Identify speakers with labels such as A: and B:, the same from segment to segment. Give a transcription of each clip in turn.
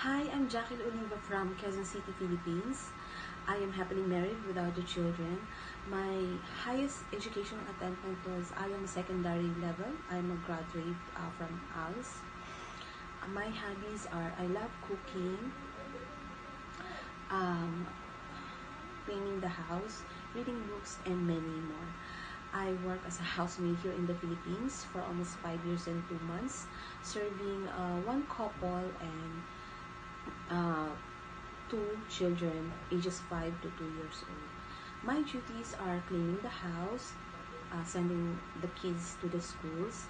A: Hi, I'm Jacqueline Oliva from Quezon City, Philippines. I am happily married without the children. My highest educational attainment was I am a secondary level. I'm a graduate from ALS. My hobbies are I love cooking, um, cleaning the house, reading books, and many more. I work as a housemaid here in the Philippines for almost 5 years and 2 months, serving one couple and uh, two children ages 5 to 2 years old. My duties are cleaning the house, sending the kids to the schools,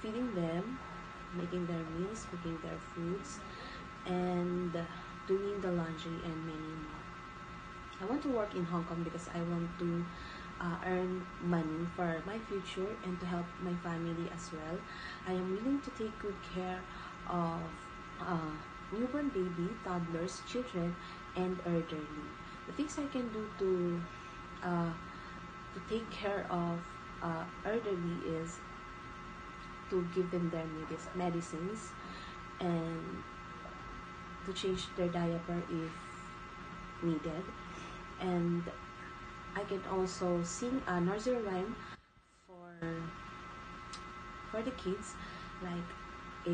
A: feeding them, making their meals, cooking their foods, and doing the laundry and many more. I want to work in Hong Kong because I want to earn money for my future and to help my family as well. I am willing to take good care of uh, newborn baby, toddlers, children, and elderly. The things I can do uh, to take care of elderly is to give them their medicines and to change their diaper if needed. And I can also sing a nursery rhyme for for the kids like A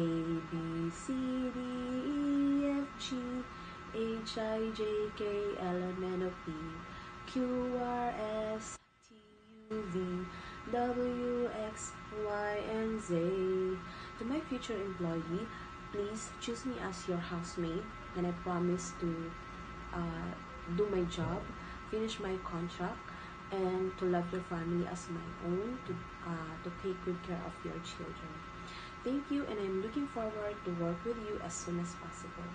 A: B C D E F G H I J K L M N O P Q R S T U V W X Y and Z. To my future employee, please choose me as your housemaid, and I promise to uh, do my job, finish my contract, and to love your family as my own, to take good care of your children. Thank you, and I'm looking forward to work with you as soon as possible.